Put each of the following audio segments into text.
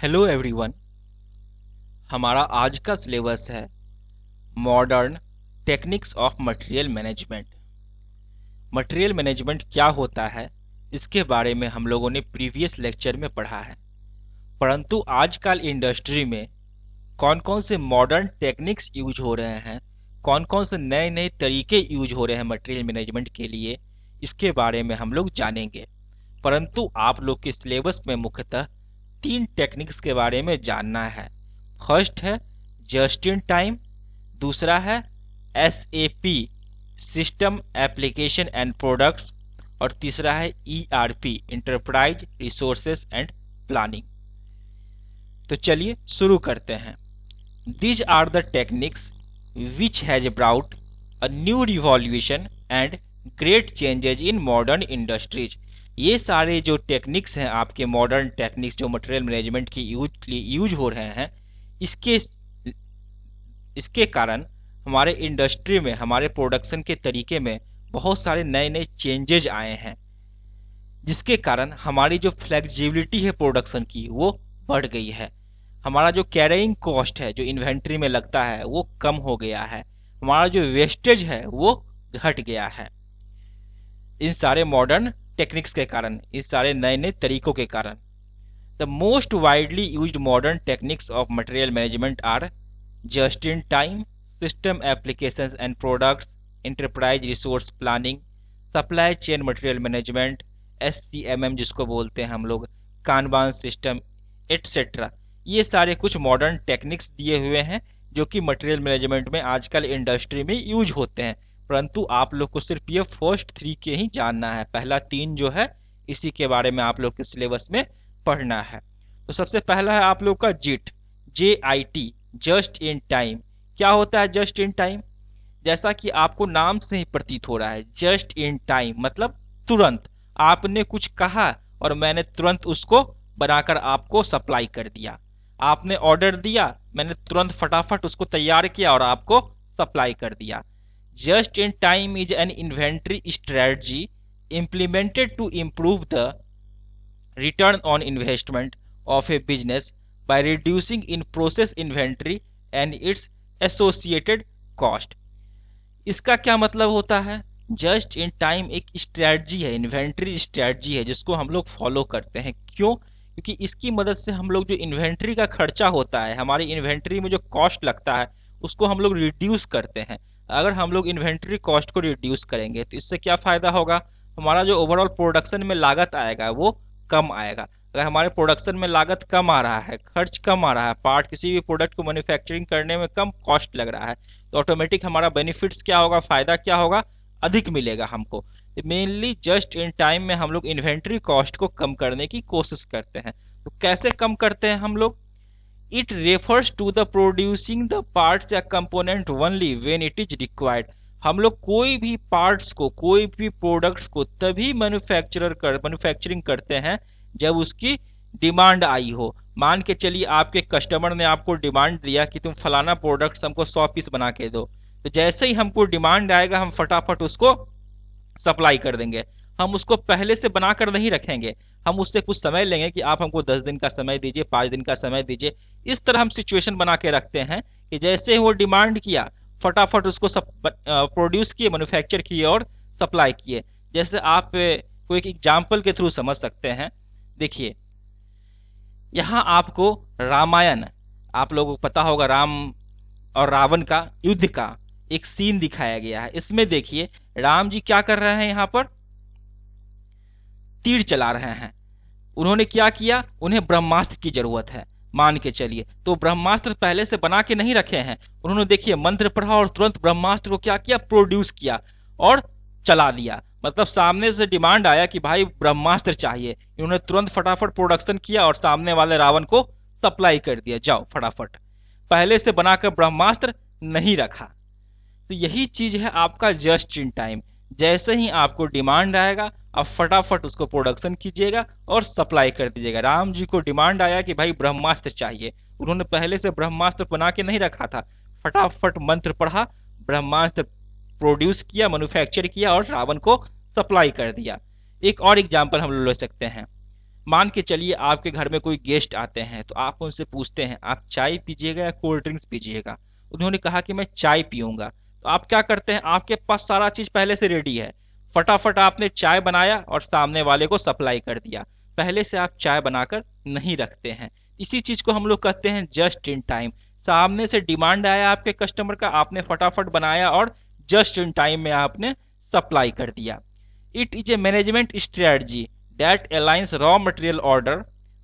Hello everyone. हमारा आज का सिलेबस है modern techniques of material management. Material management क्या होता है इसके बारे में हम लोगों ने प्रीवियस लेक्चर में पढ़ा है, परंतु आजकल इंडस्ट्री में कौन कौन से मॉडर्न टेक्निक्स यूज हो रहे हैं, कौन कौन से नए नए तरीके यूज हो रहे हैं मटेरियल मैनेजमेंट के लिए, इसके बारे में हम लोग जानेंगे। परंतु आप लोग के सिलेबस में मुख्यतः 3 टेक्निक्स के बारे में जानना है। फर्स्ट है जस्ट इन टाइम, दूसरा है SAP system application and products, और तीसरा है ERP enterprise resources and planning. तो चलिए शुरू करते हैं। These are the techniques which has brought a new revolution and great changes in modern industries। ये सारे जो टेक्निक्स हैं, आपके मॉडर्न टेक्निक्स जो मटेरियल मैनेजमेंट की यूज हो रहे हैं, इसके कारण हमारे इंडस्ट्री में, हमारे प्रोडक्शन के तरीके में बहुत सारे नए नए चेंजेज आए हैं, जिसके कारण हमारी जो फ्लेक्सिबिलिटी है प्रोडक्शन की वो बढ़ गई है। हमारा जो कैरिंग कॉस्ट है, जो इन्वेंट्री में लगता है, वो कम हो गया है। हमारा जो वेस्टेज है वो घट गया है, इन सारे मॉडर्न टेक्निक्स के कारण, इस सारे नए नए तरीकों के कारण। The most widely used modern techniques of material management are just in time, system applications and products, enterprise resource planning, supply chain material management, SCMM जिसको बोलते हैं हम लोग, कानबान सिस्टम एटसेट्रा। ये सारे कुछ मॉडर्न टेक्निक्स दिए हुए हैं जो कि मटेरियल मैनेजमेंट में आजकल इंडस्ट्री में यूज होते हैं, परंतु आप लोग को सिर्फ ये फर्स्ट 3 के ही जानना है। पहला 3 जो है इसी के बारे में आप लोग के सिलेबस में पढ़ना है। तो सबसे पहला है आप लोग का JIT जस्ट इन टाइम। क्या होता है जस्ट इन टाइम? जैसा कि आपको नाम से ही प्रतीत हो रहा है, जस्ट इन टाइम मतलब तुरंत। आपने कुछ कहा और मैंने तुरंत उसको बनाकर आपको सप्लाई कर दिया। आपने ऑर्डर दिया, मैंने तुरंत फटाफट उसको तैयार किया और आपको सप्लाई कर दिया। Just in time is an inventory strategy implemented to improve the return on investment of a business by reducing in process inventory and its associated cost। इसका क्या मतलब होता है? जस्ट इन टाइम एक स्ट्रेटजी है, inventory strategy है जिसको हम लोग फॉलो करते हैं। क्यों? क्योंकि इसकी मदद से हम लोग जो इन्वेंट्री का खर्चा होता है, हमारी इन्वेंट्री में जो कॉस्ट लगता है, उसको हम लोग रिड्यूस करते हैं। अगर हम लोग इन्वेंट्री कॉस्ट को रिड्यूस करेंगे तो इससे क्या फायदा होगा? हमारा जो ओवरऑल प्रोडक्शन में लागत आएगा वो कम आएगा। अगर हमारे प्रोडक्शन में लागत कम आ रहा है, खर्च कम आ रहा है, पार्ट किसी भी प्रोडक्ट को मैन्युफैक्चरिंग करने में कम कॉस्ट लग रहा है, तो ऑटोमेटिक हमारा बेनिफिट्स क्या होगा, फायदा क्या होगा, अधिक मिलेगा हमको। मेनली जस्ट इन टाइम में हम लोग इन्वेंट्री कॉस्ट को कम करने की कोशिश करते हैं। तो कैसे कम करते हैं हम लोग? It refers to the producing the parts या component only when it is required. हम लोग कोई भी पार्ट्स को, कोई भी प्रोडक्ट्स को तभी मैन्युफैक्चरिंग करते हैं जब उसकी डिमांड आई हो। मान के चलिए आपके कस्टमर ने आपको डिमांड दिया कि तुम फलाना प्रोडक्ट्स हमको 100 पीस बना के दो, तो जैसे ही हमको डिमांड आएगा हम फटाफट उसको सप्लाई कर देंगे। हम उसको पहले से बनाकर नहीं रखेंगे, हम उससे कुछ समय लेंगे कि आप हमको 10 दिन का समय दीजिए, 5 दिन का समय दीजिए। इस तरह हम सिचुएशन बना के रखते हैं कि जैसे ही वो डिमांड किया फटाफट उसको प्रोड्यूस किए, मैन्युफैक्चर किए और सप्लाई किए। जैसे आप कोई एक एग्जाम्पल के थ्रू समझ सकते हैं। देखिए यहाँ आपको रामायण, आप लोगों को पता होगा, राम और रावण का युद्ध का एक सीन दिखाया गया है। इसमें देखिए राम जी क्या कर रहे हैं, यहाँ पर तीर चला रहे हैं। उन्होंने क्या किया, उन्हें ब्रह्मास्त्र की जरूरत है मान के चलिए, तो ब्रह्मास्त्र पहले से बना के नहीं रखे हैं। उन्होंने देखिए मंत्र पढ़ा और तुरंत ब्रह्मास्त्र को क्या किया, प्रोड्यूस किया और चला दिया। मतलब सामने से डिमांड आया कि भाई ब्रह्मास्त्र चाहिए, इन्होंने तुरंत फटाफट प्रोडक्शन किया और सामने वाले रावण को सप्लाई कर दिया, जाओ फटाफट। पहले से बनाकर ब्रह्मास्त्र नहीं रखा। तो यही चीज है आपका जस्ट इन टाइम। जैसे ही आपको डिमांड आएगा आप फटाफट उसको प्रोडक्शन कीजिएगा और सप्लाई कर दीजिएगा। राम जी को डिमांड आया कि भाई ब्रह्मास्त्र चाहिए, उन्होंने पहले से ब्रह्मास्त्र बना के नहीं रखा था, फटाफट मंत्र पढ़ा, ब्रह्मास्त्र प्रोड्यूस किया, मैन्युफैक्चर किया और रावण को सप्लाई कर दिया। एक और एग्जाम्पल हम लोग ले सकते हैं। मान के चलिए आपके घर में कोई गेस्ट आते हैं, तो आप उनसे पूछते हैं आप चाय पीजिएगा या कोल्ड ड्रिंक्स पीजिएगा। उन्होंने कहा कि मैं चाय पीऊंगा, तो आप क्या करते हैं, आपके पास सारा चीज पहले से रेडी है, फटाफट आपने चाय बनाया और सामने वाले को सप्लाई कर दिया। पहले से आप चाय बनाकर नहीं रखते हैं। इसी चीज को हम लोग कहते हैं जस्ट इन टाइम। सामने से डिमांड आया आपके कस्टमर का, आपने फटाफट बनाया और जस्ट इन टाइम में आपने सप्लाई कर दिया। It is a management strategy that aligns raw material order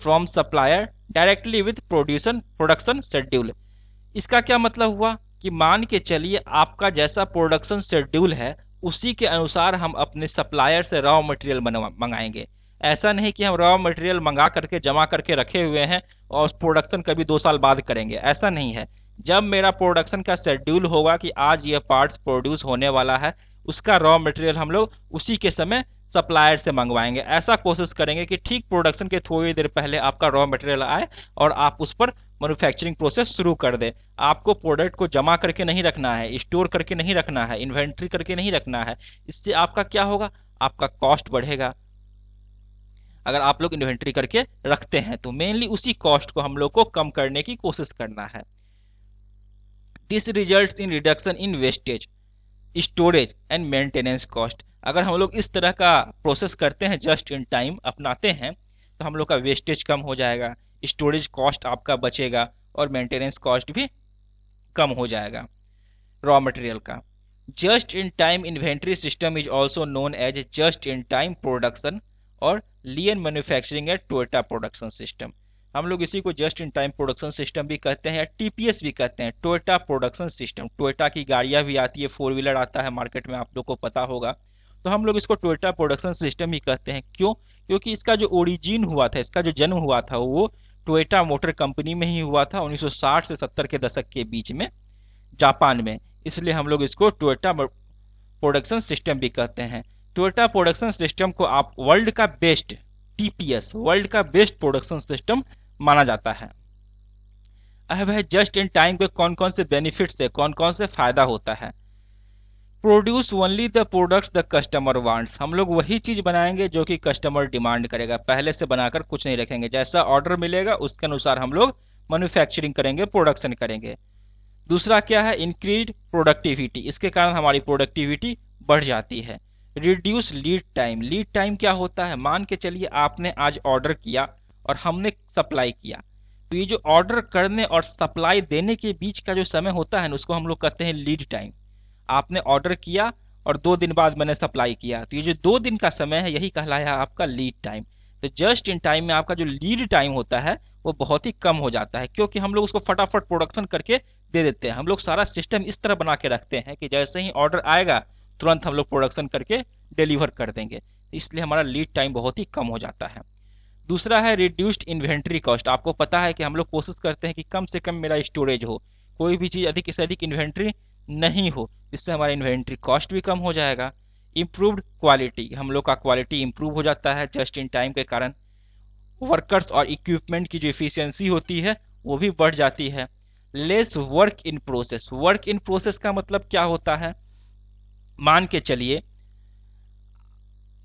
from supplier directly with production schedule। इसका क्या मतलब हुआ कि मान के चलिए आपका जैसा प्रोडक्शन शेड्यूल है उसी के अनुसार हम अपने सप्लायर से रॉ मटेरियल मंगाएंगे। ऐसा नहीं कि हम रॉ मटेरियल मंगा करके जमा करके रखे हुए हैं और प्रोडक्शन कभी 2 साल बाद करेंगे, ऐसा नहीं है। जब मेरा प्रोडक्शन का शेड्यूल होगा कि आज ये पार्ट्स प्रोड्यूस होने वाला है, उसका रॉ मटेरियल हम लोग उसी के समय सप्लायर से मंगवाएंगे। ऐसा कोशिश करेंगे कि ठीक प्रोडक्शन के थोड़ी देर पहले आपका रॉ मटेरियल आए और आप उस पर मैन्युफैक्चरिंग प्रोसेस शुरू कर दे। आपको प्रोडक्ट को जमा करके नहीं रखना है, स्टोर करके नहीं रखना है, इन्वेंट्री करके नहीं रखना है। इससे आपका क्या होगा, आपका कॉस्ट बढ़ेगा। अगर आप लोग इन्वेंट्री करके रखते हैं तो मेनली उसी कॉस्ट को हम लोग को कम करने की कोशिश करना है। This results in reduction in wastage, storage and maintenance cost. अगर हम लोग इस तरह का प्रोसेस करते हैं, जस्ट इन टाइम अपनाते हैं, तो हम लोग का वेस्टेज कम हो जाएगा, स्टोरेज कॉस्ट आपका बचेगा और मेंटेनेंस कॉस्ट भी कम हो जाएगा रॉ मटेरियल का। Just in time inventory system is also known as just in time production और lean manufacturing at Toyota production system. हम लोग इसी को just in time production system भी कहते हैं या टीपीएस भी कहते हैं, टोयोटा प्रोडक्शन सिस्टम। टोयोटा की गाड़ियां भी आती है, 4 व्हीलर आता है मार्केट में, आप लोग को पता होगा। तो हम लोग इसको टोयोटा प्रोडक्शन सिस्टम ही कहते हैं। क्यों? क्योंकि इसका जो ओरिजिन हुआ था, इसका जो जन्म हुआ था वो टोयोटा मोटर कंपनी में ही हुआ था 1960 से 70 के दशक के बीच में जापान में। इसलिए हम लोग इसको टोयोटा प्रोडक्शन सिस्टम भी कहते हैं। टोयोटा प्रोडक्शन सिस्टम को आप वर्ल्ड का बेस्ट, टीपीएस वर्ल्ड का बेस्ट प्रोडक्शन सिस्टम माना जाता है। अब है जस्ट इन टाइम के कौन कौन से बेनिफिट्स है, कौन कौन से फायदा होता है। Produce only the products the customer wants. हम लोग वही चीज बनाएंगे जो कि कस्टमर डिमांड करेगा, पहले से बनाकर कुछ नहीं रखेंगे। जैसा ऑर्डर मिलेगा उसके अनुसार हम लोग मैन्युफैक्चरिंग करेंगे, प्रोडक्शन करेंगे। दूसरा क्या है, इंक्रीज प्रोडक्टिविटी। इसके कारण हमारी प्रोडक्टिविटी बढ़ जाती है। Reduce lead time. Lead time क्या होता है, मान के चलिए आपने आज ऑर्डर किया और हमने सप्लाई किया, तो ये जो ऑर्डर करने और सप्लाई देने के बीच का जो समय होता है ना, उसको हम लोग कहते हैं लीड टाइम। आपने ऑर्डर किया और 2 दिन बाद मैंने सप्लाई किया, तो ये जो 2 दिन का समय है यही कहलाया आपका लीड टाइम। तो जस्ट इन टाइम में आपका जो लीड टाइम होता है वो बहुत ही कम हो जाता है, क्योंकि हम लोग उसको फटाफट प्रोडक्शन करके दे देते हैं। हम लोग सारा सिस्टम इस तरह बना के रखते हैं कि जैसे ही ऑर्डर आएगा तुरंत हम लोग प्रोडक्शन करके डिलीवर कर देंगे, इसलिए हमारा लीड टाइम बहुत ही कम हो जाता है। दूसरा है रिड्यूस्ड इन्वेंट्री कॉस्ट। आपको पता है कि हम लोग कोशिश करते हैं कि कम से कम मेरा स्टोरेज हो, कोई भी चीज अधिक से अधिक इन्वेंट्री नहीं हो, इससे हमारा इन्वेंट्री कॉस्ट भी कम हो जाएगा। इम्प्रूव्ड क्वालिटी, हम लोग का क्वालिटी इंप्रूव हो जाता है जस्ट इन टाइम के कारण। वर्कर्स और इक्विपमेंट की जो इफिशियंसी होती है वो भी बढ़ जाती है। Lace work in process. Work in process का मतलब क्या होता है, मान के चलिए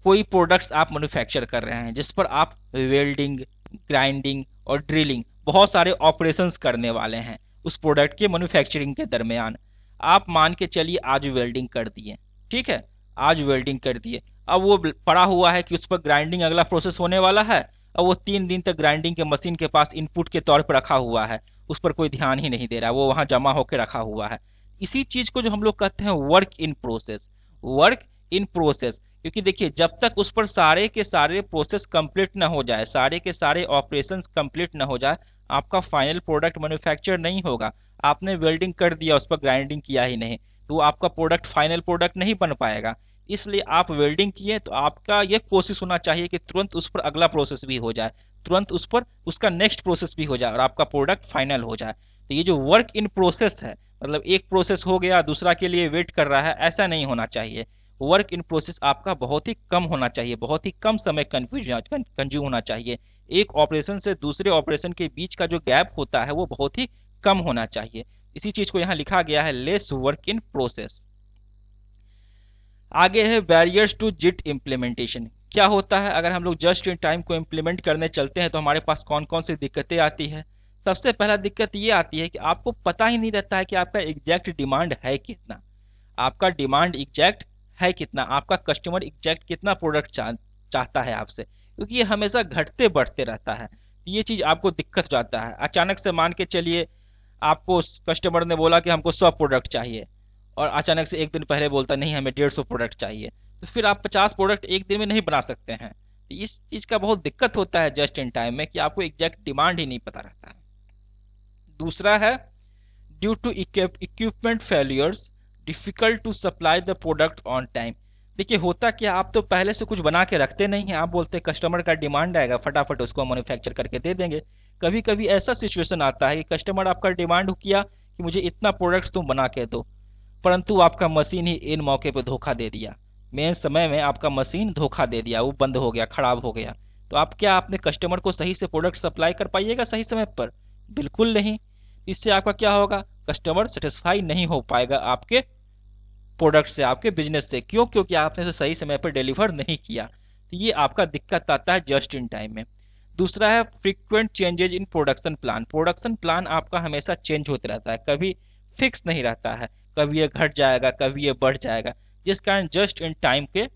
कोई प्रोडक्ट्स आप मैन्युफैक्चर कर रहे हैं जिस पर आप वेल्डिंग, ग्राइंडिंग और ड्रिलिंग बहुत सारे ऑपरेशंस करने वाले हैं उस प्रोडक्ट के मैन्युफैक्चरिंग के दरमियान। आप मान के चलिए आज वेल्डिंग कर दिए, ठीक है, आज वेल्डिंग कर दिए, अब वो पड़ा हुआ है कि उस पर ग्राइंडिंग अगला प्रोसेस होने वाला है, और वो 3 दिन तक ग्राइंडिंग के मशीन के पास इनपुट के तौर पर रखा हुआ है, उस पर कोई ध्यान ही नहीं दे रहा, वो वहां जमा होकर रखा हुआ है। इसी चीज को जो हम लोग कहते हैं work in process, work in process. क्योंकि देखिए जब तक उस पर सारे के सारे प्रोसेस कंप्लीट ना हो जाए, सारे के सारे ऑपरेशंस कंप्लीट ना हो जाए, आपका फाइनल प्रोडक्ट मैन्युफैक्चर नहीं होगा। आपने वेल्डिंग कर दिया, उस पर ग्राइंडिंग किया ही नहीं, तो आपका प्रोडक्ट फाइनल प्रोडक्ट नहीं बन पाएगा। इसलिए आप वेल्डिंग किए तो आपका ये कोशिश होना चाहिए कि तुरंत उस पर अगला प्रोसेस भी हो जाए, तुरंत उस पर उसका नेक्स्ट प्रोसेस भी हो जाए और आपका प्रोडक्ट फाइनल हो जाए। तो ये जो वर्क इन प्रोसेस है, मतलब एक प्रोसेस हो गया दूसरा के लिए वेट कर रहा है, ऐसा नहीं होना चाहिए। वर्क इन प्रोसेस आपका बहुत ही कम होना चाहिए, बहुत ही कम समय कंज्यूम होना चाहिए। एक ऑपरेशन से दूसरे ऑपरेशन के बीच का जो गैप होता है वो बहुत ही कम होना चाहिए। इसी चीज को यहाँ लिखा गया है, लेस वर्क इन प्रोसेस। आगे है बैरियर्स टू जिट इम्प्लीमेंटेशन। क्या होता है अगर हम लोग जस्ट इन टाइम को इम्प्लीमेंट करने चलते हैं तो हमारे पास कौन कौन सी दिक्कतें आती है। सबसे पहला दिक्कत ये आती है कि आपको पता ही नहीं रहता है कि आपका एग्जैक्ट डिमांड है कितना। आपका डिमांड एग्जैक्ट है कितना, आपका कस्टमर एग्जैक्ट कितना प्रोडक्ट चाहता है आपसे, क्योंकि ये हमेशा घटते बढ़ते रहता है। ये चीज आपको दिक्कत हो जाता है। अचानक से मान के चलिए आपको कस्टमर ने बोला कि हमको 100 प्रोडक्ट चाहिए, और अचानक से एक दिन पहले बोलता नहीं हमें 150 प्रोडक्ट चाहिए, तो फिर आप 50 प्रोडक्ट एक दिन में नहीं बना सकते हैं। तो इस चीज का बहुत दिक्कत होता है जस्ट इन टाइम में कि आपको एग्जैक्ट डिमांड ही नहीं पता रहता है। दूसरा है due to equipment failures difficult to supply the product on time. देखिए होता क्या, आप तो पहले से कुछ बना के रखते नहीं हैं, आप बोलते कस्टमर का डिमांड आएगा फटाफट उसको मैन्युफैक्चर करके दे देंगे। कभी कभी ऐसा सिचुएशन आता है कि कस्टमर आपका डिमांड किया कि मुझे इतना प्रोडक्ट्स तुम बना के दो, परंतु आपका मशीन ही इन मौके पे धोखा दे दिया, मेन समय में आपका मशीन धोखा दे दिया, वो बंद हो गया, खराब हो गया। तो आप क्या अपने कस्टमर को सही से प्रोडक्ट सप्लाई कर पाइएगा सही समय पर? बिल्कुल नहीं। इससे आपका क्या होगा, कस्टमर सेटिस्फाई नहीं हो पाएगा आपके प्रोडक्ट से, आपके बिजनेस से। क्यों? क्योंकि आपने उसे सही समय पर डिलीवर नहीं किया। तो ये आपका दिक्कत आता है जस्ट इन टाइम में। दूसरा है frequent changes in production plan. Production plan आपका हमेशा चेंज होते रहता है, कभी फिक्स नहीं रहता है, कभी ये घट जाएगा, कभी ये बढ़ जाएगा, जिस कारण जस्ट इन टाइम के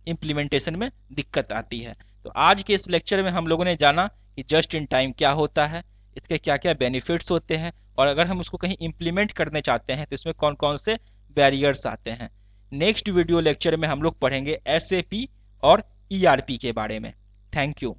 इम्प्लीमेंटेशन में दिक्कत आती है। तो आज के इस लेक्चर में हम लोगों ने जाना कि जस्ट इन टाइम क्या होता है, इसके क्या क्या बेनिफिट्स होते हैं, और अगर हम उसको कहीं इम्प्लीमेंट करने चाहते हैं तो इसमें कौन कौन से बैरियर्स आते हैं। नेक्स्ट वीडियो लेक्चर में हम लोग पढ़ेंगे SAP और ERP के बारे में। Thank you.